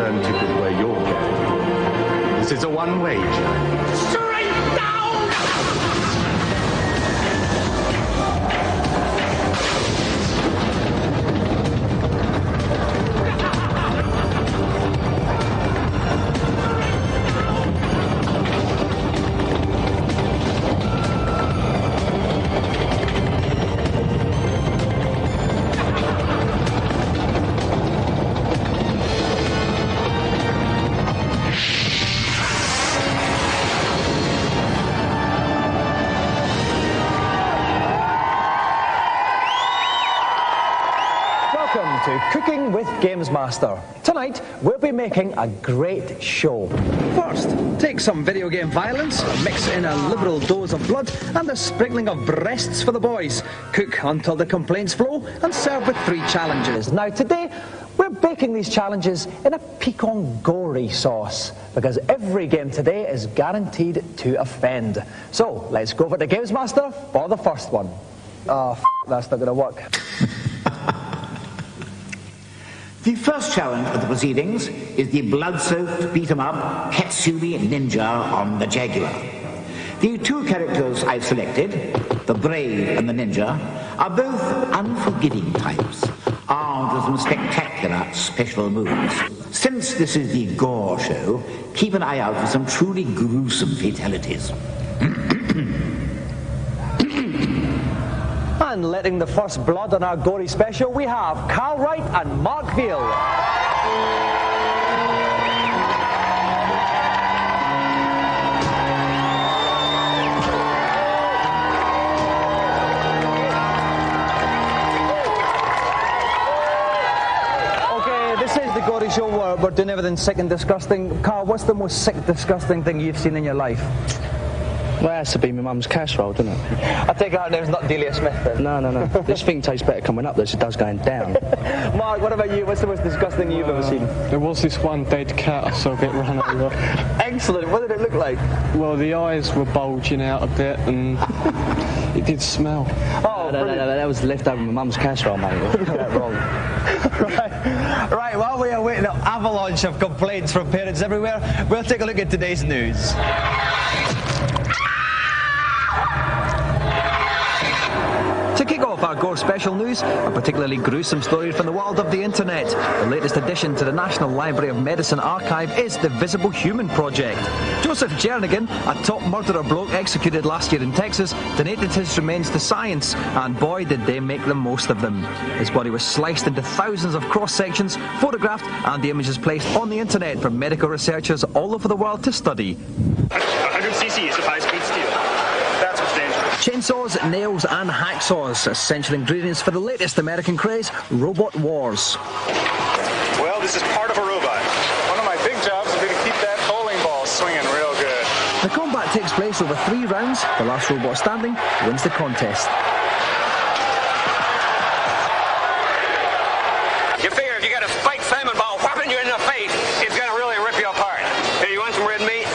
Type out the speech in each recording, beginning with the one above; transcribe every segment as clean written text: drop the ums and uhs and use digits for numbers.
turn ticket where you're going. This is a one wager. Straight down! To Cooking with GamesMaster. Tonight, we'll be making a great show. First, take some video game violence, mix in a liberal dose of blood, and a sprinkling of breasts for the boys. Cook until the complaints flow, and serve with 3 challenges. Now, today, we're baking these challenges in a pecan Gore sauce, because every game today is guaranteed to offend. So, let's go over to GamesMaster for the first one. Oh, that's not going to work. The first challenge of the proceedings is the blood-soaked, beat-em-up Katsumi Ninja on the Jaguar. The 2 characters I've selected, the Brave and the Ninja, are both unforgiving types, armed with some spectacular special moves. Since this is the Gore show, keep an eye out for some truly gruesome fatalities. And letting the first blood on our Gory special, we have Carl Wright and Mark Veal. Okay, this is the Gory show where we're doing everything sick and disgusting. Carl, what's the most sick, disgusting thing you've seen in your life? Well, it has to be my mum's casserole, doesn't it? I take it our name's not Delia Smith then. No. This thing tastes better coming up than it does going down. Mark, what about you? What's the most disgusting you've ever seen? There was this one dead cat I saw get run over. Excellent. What did it look like? Well, the eyes were bulging out a bit and it did smell. Oh, no, that was left over my mum's casserole, mate. Got that wrong. Right, while we are waiting an avalanche of complaints from parents everywhere, we'll take a look at today's news. To kick off our Gore special news, a particularly gruesome story from the world of the internet. The latest addition to the National Library of Medicine archive is the Visible Human Project. Joseph Jernigan, a top murderer bloke executed last year in Texas, donated his remains to science, and boy did they make the most of them. His body was sliced into thousands of cross-sections, photographed, and the images placed on the internet for medical researchers all over the world to study. 100 cc's of high-speed steel. That's what's dangerous. Chainsaws, nails, and hacksaws, essential ingredients for the latest American craze, Robot Wars. Well, this is part of a robot. One of my big jobs will be to keep that bowling ball swinging real good. The combat takes place over 3 rounds. The last robot standing wins the contest. You figure if you got a spiked salmon ball whopping you in the face, it's going to really rip you apart. Hey, you want some red meat?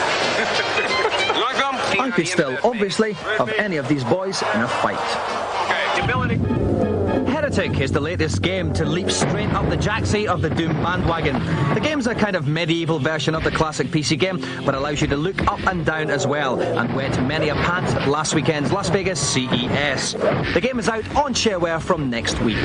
You want some? I could still, obviously, have any of these boys in a fight. Okay, ability. Heretic is the latest game to leap straight up the jackseat of the Doom bandwagon. The game's a kind of medieval version of the classic PC game, but allows you to look up and down as well, and wet many a pant at last weekend's Las Vegas CES. The game is out on shareware from next week.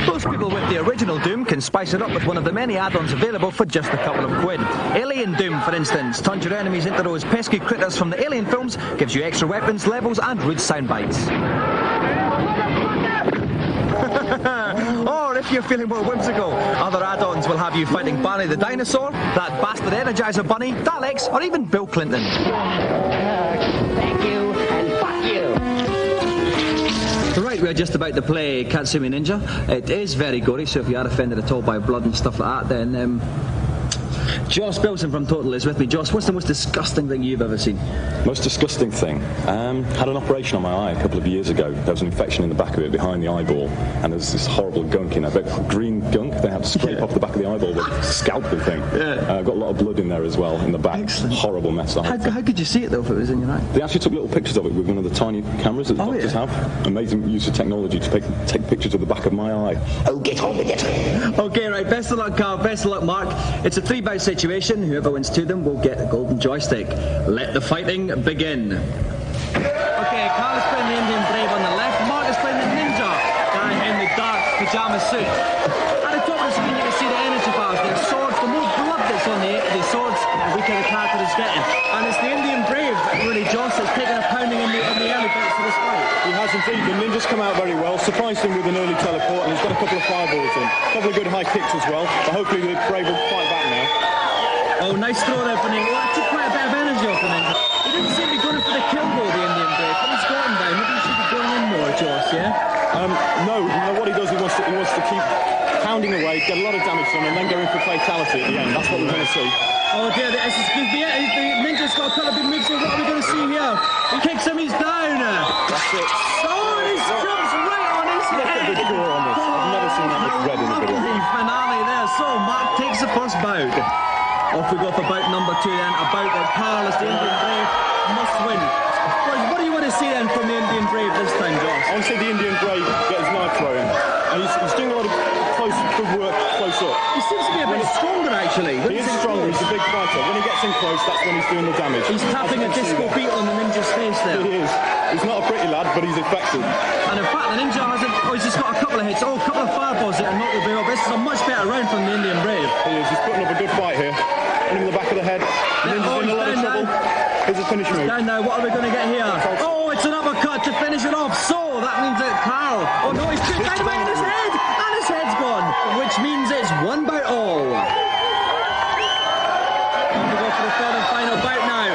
Those people with the original Doom can spice it up with one of the many add-ons available for just a couple of quid. Alien Doom, for instance, turns your enemies into those pesky critters from the Alien films, gives you extra weapons, levels, and rude sound bites. Or if you're feeling more whimsical, other add-ons will have you fighting Barney the Dinosaur, that bastard Energizer Bunny, Daleks, or even Bill Clinton. Thank you, and fuck you. Right, we're just about to play Katsumi Ninja. It is very gory, so if you are offended at all by blood and stuff like that, then Joss Bilson from Total is with me. Joss, what's the most disgusting thing you've ever seen? Most disgusting thing? Had an operation on my eye a couple of years ago. There was an infection in the back of it behind the eyeball, and there's this horrible gunk in there, a bit of green gunk. They had to scrape off the back of the eyeball with a scalpel thing. Got a lot of blood in there as well, in the back. Excellent. Horrible mess. How could you see it though if it was in your eye? They actually took little pictures of it with one of the tiny cameras that doctors have. Amazing use of technology to take pictures of the back of my eye. Oh, get on with it. Okay, right, best of luck, Carl, best of luck, Mark. It's a 3-bout situation. Whoever wins 2 of them will get a golden joystick. Let the fighting begin. Okay, Carl is playing the Indian Brave on the left, Mark is playing the Ninja guy in the dark pyjama suit. At the top of the screen you can see the energy bars, their swords, the more blood that's on the swords, the weaker the character is getting. And it's the Indian Brave, really, Joss, that's taking a pounding in the early bits of this fight. He has indeed. The Ninja's come out very well, surprised him with an early teleport, and he's got a couple of fireballs in. A couple of good high kicks as well, but hopefully the Brave will fight back now. Oh, nice throw there for Ninja. Well, that took quite a bit of energy off the Ninja. He didn't seem to be going for the kill though, the Indian Brave. But he's got him down. Maybe he should be going in more, Joss, yeah? No, what he does, he wants to keep pounding away, get a lot of damage from him, and then go in for fatality at the end. That's what we want to see. Oh dear, the Ninja's got a couple of big moves here. What are we going to see here? He kicks him, he's down. That's it. Oh, and he jumps right on his head. Look at the Gore on this. I've never seen that much red in a video. Lovely finale there. So, Mark takes the first bout. Off we go for bout number 2 then. A bout that Carl, as the Indian Brave, must win. What do you want to see then from the Indian Brave this time, Joss? I want to see the Indian Brave get his knife throwing. And he's doing a lot of good work close up. He seems to be a bit stronger, actually. He is stronger, he's a big fighter. When he gets in close, that's when he's doing the damage. He's tapping a disco beat on the Ninja's face there. He is. He's not a pretty lad, but he's effective. And in fact, the Ninja hasn't... Oh, he's just got a couple of hits. Oh, a couple of fireballs that are not the Brave. This is a much better round from the Indian Brave. He is. He's putting up a good fight here. Hit him in the back of the head. The Ninja's in a lot of trouble. Here's his finish move. Down now, what are we going to get here? Oh, it's an uppercut to finish it off. So, that means that Carl... Oh, no, he's put dynamite in his head. And his head's gone. Which means it's 1 bout all. And we go for the third and final bout now.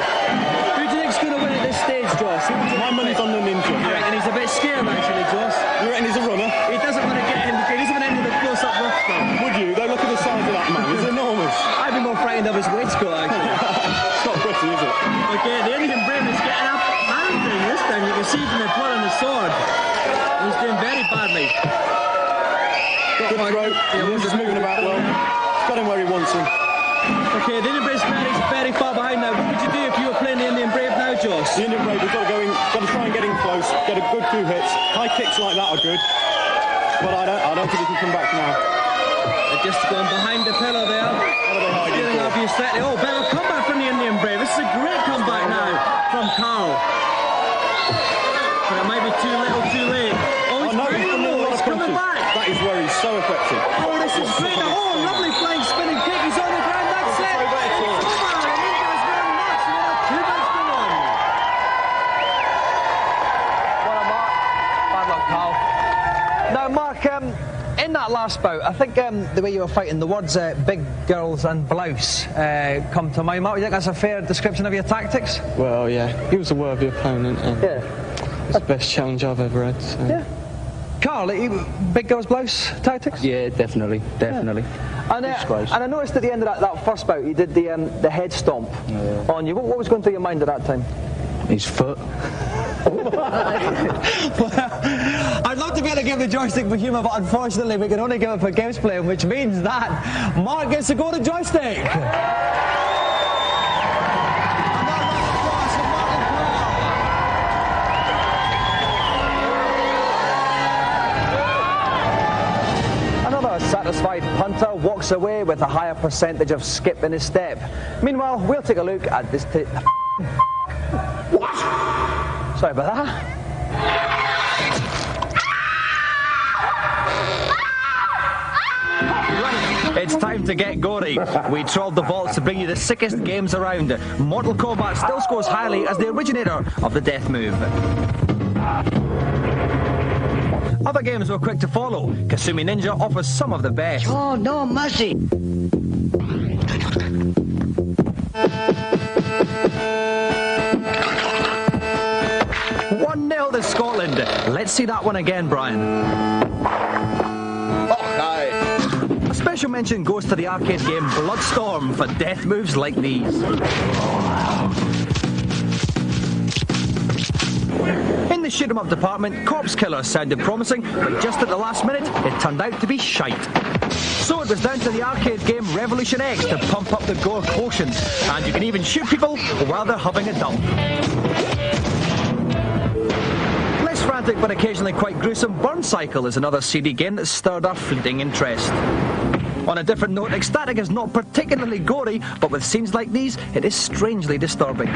Who do you think's going to win at this stage, Joss? My money's on the Ninja. Right, and he's a bit scared, actually, Joss. You reckon he's a runner? He doesn't want to get in. He doesn't want to enter the close-up rough stuff. Would you? Though, look at the size of that man. He's enormous. I'd be more frightened of his waistcoat, actually. It's not pretty, is it? Okay, the Indian Brave is getting up pounding this time. You can see from the blood on the sword. He's doing very badly. Good throw. He's moving about well. He's got him where he wants him. Okay, the Indian Brave is very far behind now. What would you do if you were playing the Indian Brave now, Joss? The Indian Brave, we've got to try and get in close, get a good 2 hits. High kicks like that are good, but I don't think he can come back now. They're just going behind the pillar there. Stealing off you slightly. Oh, better comeback from the Indian Brave. This is a great comeback now from Carl. But it might be too little, too late. Oh, he's coming back. That is where he's so effective. Oh, this is great. Oh, lovely flying spinning kick. He's on the ground. That's it. It's over. Ninja's very much. 2 bouts to 1. What a Mark. Bad luck, Carl. Now, Mark, in that last bout, I think the way you were fighting, the words big girls and blouse come to mind. Mark, do you think that's a fair description of your tactics? Well, yeah, he was a worthy opponent, and it's the best challenge I've ever had. So. Yeah. Carl, big girls blouse tactics? Yeah, definitely. And I noticed at the end of that first bout, you did the head stomp on you. What was going through your mind at that time? His foot. Well, I'd love to be able to give the joystick for humour, but unfortunately we can only give it for games playing, which means that Mark gets to go to joystick. Another satisfied punter walks away with a higher percentage of skip in his step. Meanwhile, we'll take a look at this... What? Sorry about that. It's time to get gory. We trawled the vaults to bring you the sickest games around. Mortal Kombat still scores highly as the originator of the death move. Other games were quick to follow. Kasumi Ninja offers some of the best. Oh, no mercy. 1-0 to Scotland. Let's see that one again, Brian. Oh, hi. Special mention goes to the arcade game Bloodstorm for death moves like these. In the shoot-'em-up department, Corpse Killer sounded promising, but just at the last minute, it turned out to be shite. So it was down to the arcade game Revolution X to pump up the gore quotient, and you can even shoot people while they're having a dump. Less frantic but occasionally quite gruesome, Burn Cycle is another CD game that stirred our fleeting interest. On a different note, Ecstatic is not particularly gory, but with scenes like these, it is strangely disturbing.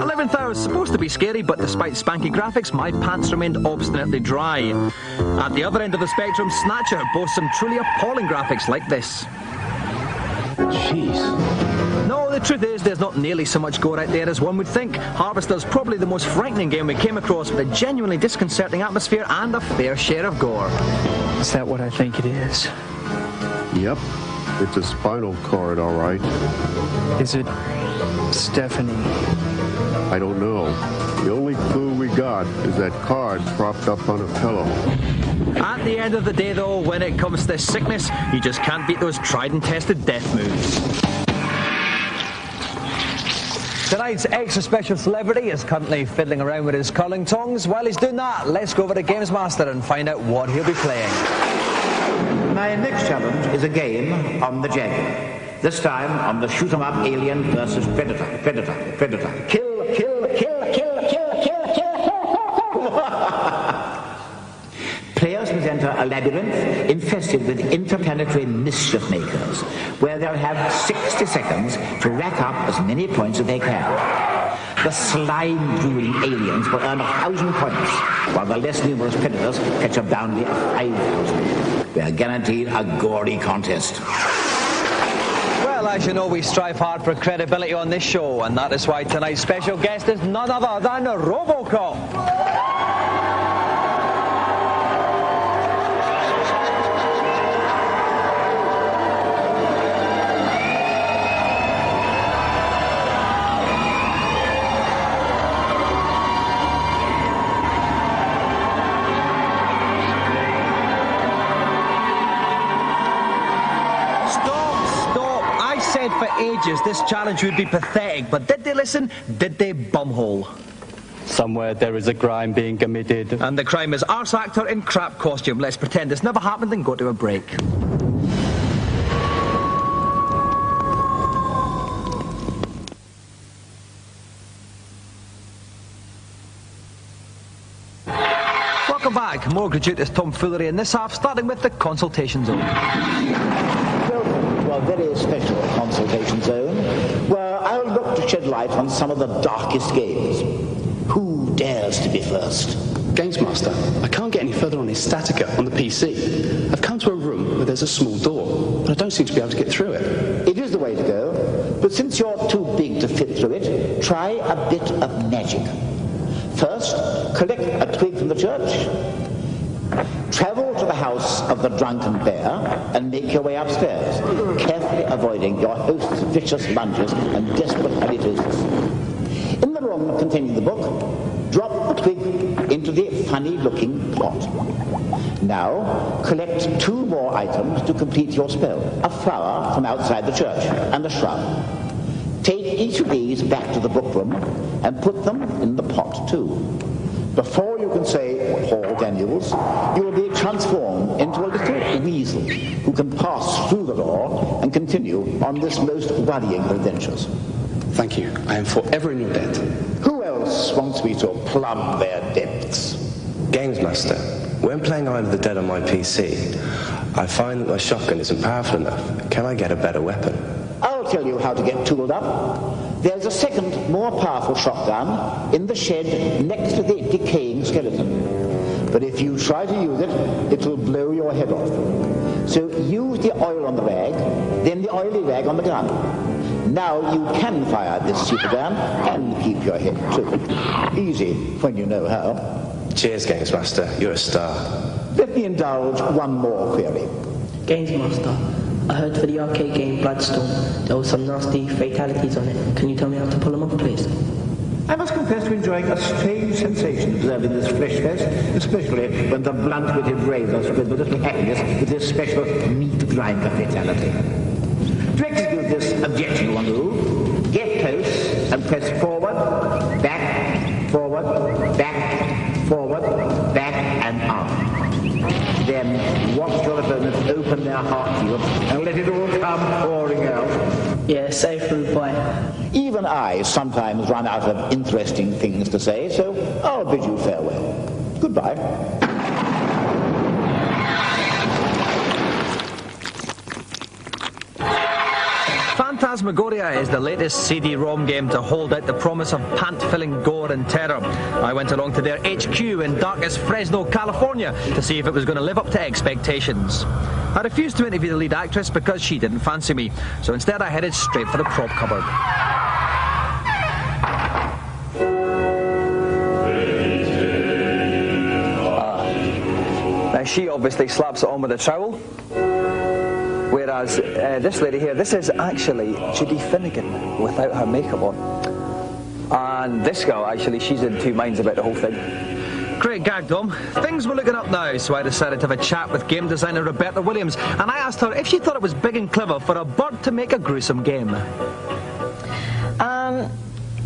11th Hour is supposed to be scary, but despite spanky graphics, my pants remained obstinately dry. At the other end of the spectrum, Snatcher boasts some truly appalling graphics like this. Jeez. No, the truth is there's not nearly so much gore out there as one would think. Harvester's probably the most frightening game we came across, with a genuinely disconcerting atmosphere and a fair share of gore. Is that what I think it is? Yep. It's a spinal cord, all right. Is it Stephanie? I don't know. The only clue we got is that card propped up on a pillow. At the end of the day, though, when it comes to sickness, you just can't beat those tried and tested death moves. Tonight's extra special celebrity is currently fiddling around with his curling tongs. While he's doing that, let's go over to GamesMaster and find out what he'll be playing. My next challenge is a game on the Jaguar. This time on the shoot-'em-up Alien versus Predator. Predator. Kill. Players must enter a labyrinth infested with interplanetary mischief makers, where they'll have 60 seconds to rack up as many points as they can. The slime-drooling aliens will earn 1,000 points, while the less numerous predators fetch a bounty of 5,000. We are guaranteed a gory contest. Well, as you know, we strive hard for credibility on this show, and that is why tonight's special guest is none other than RoboCop. For ages this challenge would be pathetic, but did they listen? Did they bumhole? Somewhere there is a crime being committed. And the crime is arse actor in crap costume. Let's pretend this never happened and go to a break. Welcome back. More gratuitous tomfoolery in this half, starting with the consultation zone. A very special consultation zone where I'll look to shed light on some of the darkest games. Who dares to be first? GamesMaster, I can't get any further on his Statica on the PC. I've come to a room where there's a small door, but I don't seem to be able to get through it. It is the way to go, but since you're too big to fit through it, try a bit of magic. First, collect a twig from the church. Travel to the house of the drunken bear and make your way upstairs, carefully avoiding your host's vicious lunges and desperate halitosis. In the room containing the book, drop the twig into the funny-looking plot. Now, collect 2 more items to complete your spell. A flower from outside the church and a shrub. Take each of these back to the book room and put them in the pot too. Before you can say, Paul Daniels, you will be transformed into a little weasel who can pass through the door and continue on this most worrying of adventures. Thank you. I am forever in your debt. Who else wants me to plumb their depths? GamesMaster, when playing Isle of the Dead on my PC, I find that my shotgun isn't powerful enough. Can I get a better weapon? I'll tell you how to get tooled up. There's a second, more powerful shotgun in the shed next to the decaying skeleton. But if you try to use it, it will blow your head off. So use the oil on the rag, then the oily rag on the gun. Now you can fire this super gun and keep your head too. Easy when you know how. Cheers, GamesMaster. You're a star. Let me indulge one more query. GamesMaster, I heard for the arcade game Bloodstorm, there were some nasty fatalities on it. Can you tell me how to pull them off, please? I must confess to enjoying a strange sensation observing this flesh fest, especially when the blunt-witted braves are spread with little happiness with this special meat grinder fatality. To execute this objectionable move, get close and press forward, back, forward, back, forward, back, and up. Then watch your opponent open their heart to you and let it all come pouring out. Yeah, safe route boy. Even I sometimes run out of interesting things to say, so I'll bid you farewell. Goodbye. Phantasmagoria is the latest CD-ROM game to hold out the promise of pant-filling gore and terror. I went along to their HQ in darkest Fresno, California to see if it was going to live up to expectations. I refused to interview the lead actress because she didn't fancy me, so instead I headed straight for the prop cupboard. Now she obviously slaps it on with a trowel. Whereas this lady here, this is actually Judy Finnegan without her makeup on. And this girl, actually, she's in two minds about the whole thing. Great gag, Dom. Things were looking up now, so I decided to have a chat with game designer Roberta Williams, and I asked her if she thought it was big and clever for a bird to make a gruesome game.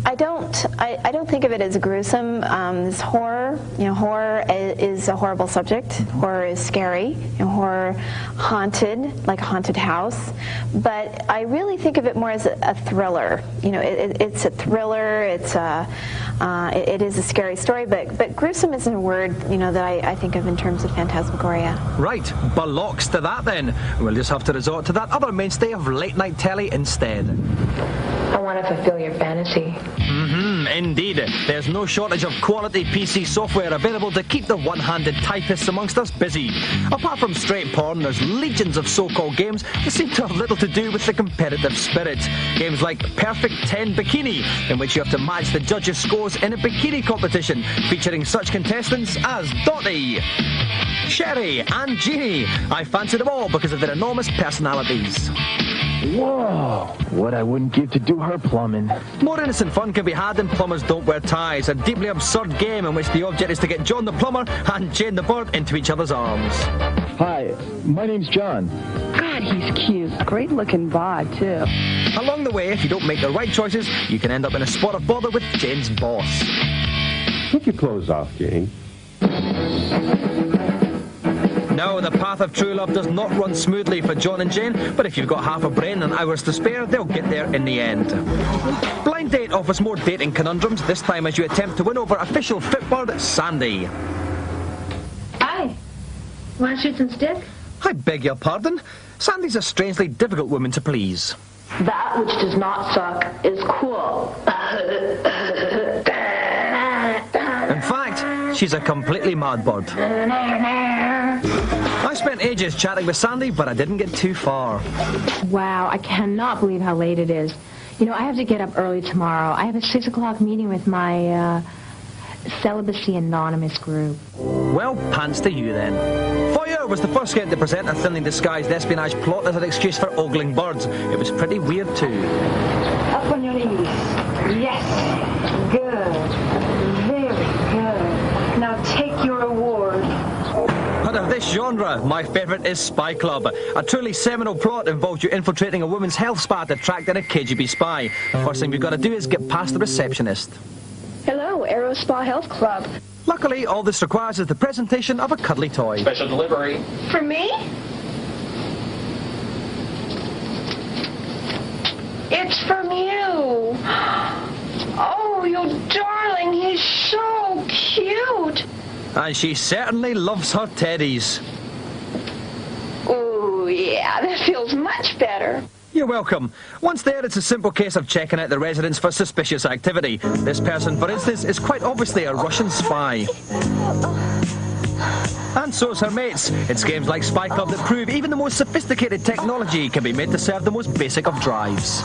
I don't think of it as gruesome. It's horror. Horror is a horrible subject. Horror is scary. Horror haunted, like a haunted house. But I really think of it more as a thriller. It's a thriller. It is a scary story. But gruesome isn't a word that I think of in terms of Phantasmagoria. Right, bollocks to that then. We'll just have to resort to that other mainstay of late night telly instead. I want to fulfill your fantasy. Indeed. There's no shortage of quality PC software available to keep the one-handed typists amongst us busy. Apart from straight porn, there's legions of so-called games that seem to have little to do with the competitive spirit. Games like Perfect 10 Bikini, in which you have to match the judges' scores in a bikini competition, featuring such contestants as Dottie, Sherry and Jeannie. I fancy them all because of their enormous personalities. Whoa, what I wouldn't give to do her plumbing. More innocent fun can be had in Plumbers Don't Wear Ties, a deeply absurd game in which the object is to get John the plumber and Jane the bird into each other's arms. Hi, my name's John. God, he's cute. Great looking bod, too. Along the way, if you don't make the right choices, you can end up in a spot of bother with Jane's boss. Take your clothes off, Jane. No, the path of true love does not run smoothly for John and Jane, but if you've got half a brain and hours to spare, they'll get there in the end. Blind Date offers more dating conundrums, this time as you attempt to win over official Fitbird Sandy. Hi. Want to shoot some stick? I beg your pardon? Sandy's a strangely difficult woman to please. That which does not suck is cool. In fact, she's a completely mad bird. I spent ages chatting with Sandy, but I didn't get too far. Wow, I cannot believe how late it is. I have to get up early tomorrow. I have a 6 o'clock meeting with my Celibacy Anonymous group. Well, pants to you then. Foyer was the first game to present a thinly disguised espionage plot as an excuse for ogling birds. It was pretty weird too. Up on your knees. Yes. Good. Very good. Now take your award. But of this genre, my favourite is Spy Club. A truly seminal plot involves you infiltrating a woman's health spa to track down a KGB spy. First thing we've got to do is get past the receptionist. Hello, Aero Spa Health Club. Luckily, all this requires is the presentation of a cuddly toy. Special delivery. For me? It's from you. Oh, you darling, he's so cute. And she certainly loves her teddies. Oh, yeah, that feels much better. You're welcome. Once there, it's a simple case of checking out the residence for suspicious activity. This person, for instance, is quite obviously a Russian spy. And so's her mates. It's games like Spy Club that prove even the most sophisticated technology can be made to serve the most basic of drives.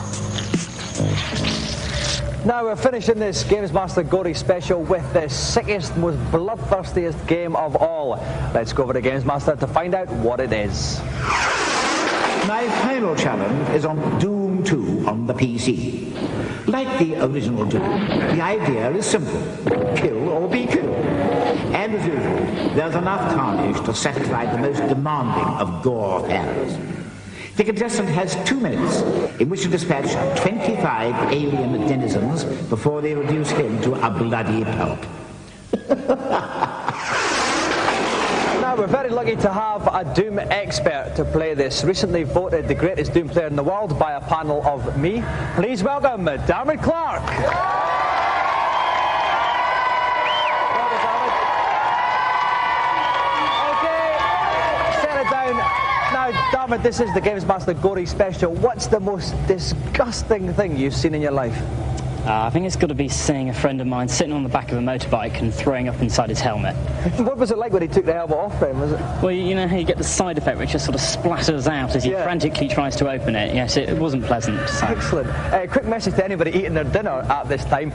Now we're finishing this GamesMaster Gore special with the sickest, most bloodthirstiest game of all. Let's go over to GamesMaster to find out what it is. My final challenge is on Doom 2 on the PC. Like the original Doom, the idea is simple. Kill or be killed. And as usual, there's enough carnage to satisfy the most demanding of Gore fans. The contestant has 2 minutes in which to dispatch 25 alien denizens before they reduce him to a bloody pulp. Now, we're very lucky to have a Doom expert to play this. Recently voted the greatest Doom player in the world by a panel of me. Please welcome Darren Clark. Okay, set it down. Now, Darren, this is the GamesMaster Gore special. What's the most disgusting thing you've seen in your life? I think it's got to be seeing a friend of mine sitting on the back of a motorbike and throwing up inside his helmet. What was it like when he took the helmet off him? Was it? Well, you know how you get the side effect which just sort of splatters out as he frantically tries to open it. Yes, it wasn't pleasant. So. Excellent. Quick message to anybody eating their dinner at this time.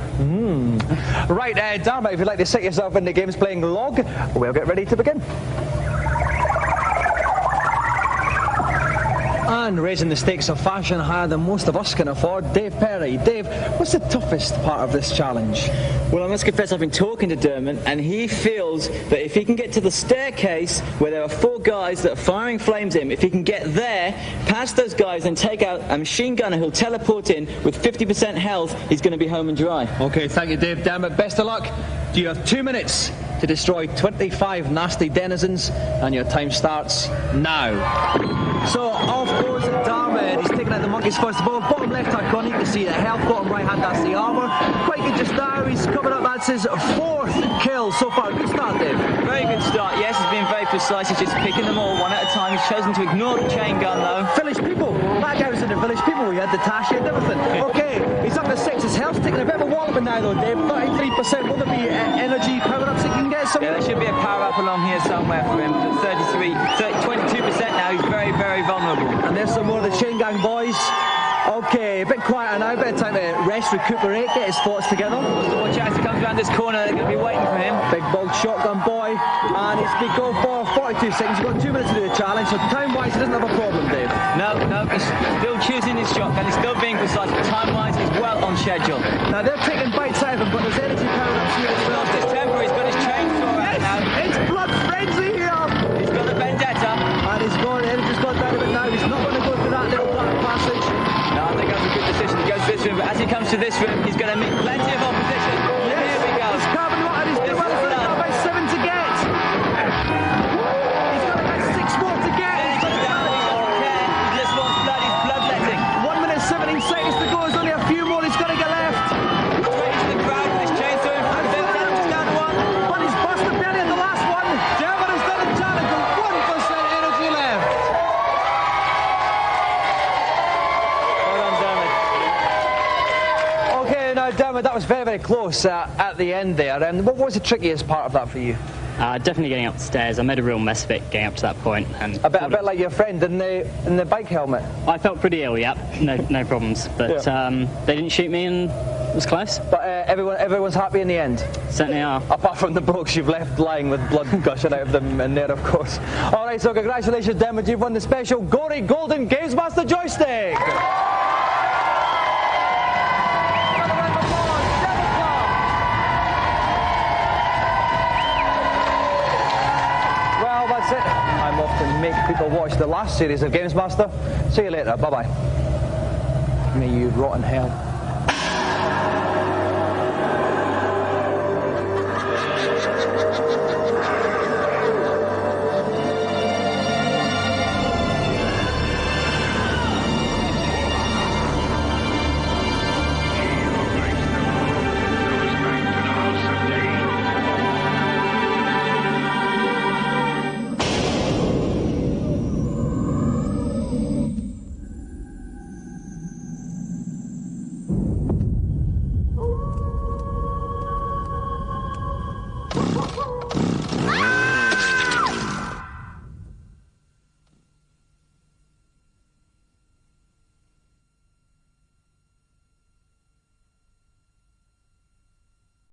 Right, Darren, if you'd like to sit yourself in the game's playing log, we'll get ready to begin. And raising the stakes of fashion higher than most of us can afford, Dave Perry. Dave, what's the toughest part of this challenge? Well, I must confess I've been talking to Dermot, and he feels that if he can get to the staircase where there are 4 guys that are firing flames at him, if he can get there, past those guys and take out a machine gunner who'll teleport in with 50% health, he's going to be home and dry. Okay, thank you, Dave. Dermot, best of luck. You have 2 minutes to destroy 25 nasty denizens, and your time starts now. So off goes Darman. He's taking out the monkeys first of all. Bottom left hand corner, you can see the health. Bottom right hand, that's the armour. Quite good just now. He's coming up. That's his 4th kill so far. Good start, Dave. Very good start. Yes, he's been very precise. He's just picking them all one at a time. He's chosen to ignore the chain gun, though. Village people. That guy was in the village people. We had the Tashi and everything. Okay, he's up to 6. His health's taking a bit of a walloping now, though, Dave. 33%. Will there be energy power-ups that you can get? Yeah, there should be a power-up along here somewhere for him. 22% now. He's very, very vulnerable. And there's some more of the chain gang boys. Okay, a bit quieter now, a bit of time to rest, recuperate, get his thoughts together. Watch out as he comes around this corner, they're going to be waiting for him. Big bold shotgun boy, and he's been going for 42 seconds. He's got 2 minutes to do the challenge, so time-wise he doesn't have a problem, Dave. No, he's still choosing his shotgun, he's still being precise, but time-wise he's well on schedule. Now they're taking bites out of him, but there's energy power-ups here as well. He's lost his temper, he's got his chainsaw out now. It's blood frenzy here! He's got a vendetta. And he's gone, energy's gone down a bit now, he's not going to go through that little black passage. No, I think that's a good decision. He goes to this room, but as he comes to this room, he's going to meet plenty of opposition. Yes, here we go. He's carbon water, he's got about 7 to get. He's got about 6 more to get. He just wants blood, he's bloodletting. 1 minute 17 seconds to go, there's only a few more he's got to get left. Straight into the crowd with his chainsaw in front of him, just down to 1. But he's busted Benny at the last one. Dermot has done a challenge with 1% energy left. Dermot, that was very, very close at the end there. And what was the trickiest part of that for you? Definitely getting up the stairs. I made a real mess of it getting up to that point. And a bit like your friend in the bike helmet. I felt pretty ill, yeah. No problems. But they didn't shoot me and it was close. But everyone's happy in the end? Certainly are. Apart from the blokes you've left lying with blood gushing out of them in there, of course. All right, so congratulations, Dermot. You've won the special Gore Golden GamesMaster joystick. That's it. I'm off to make people watch the last series of GamesMaster. See you later. Bye-bye. May you rot in hell.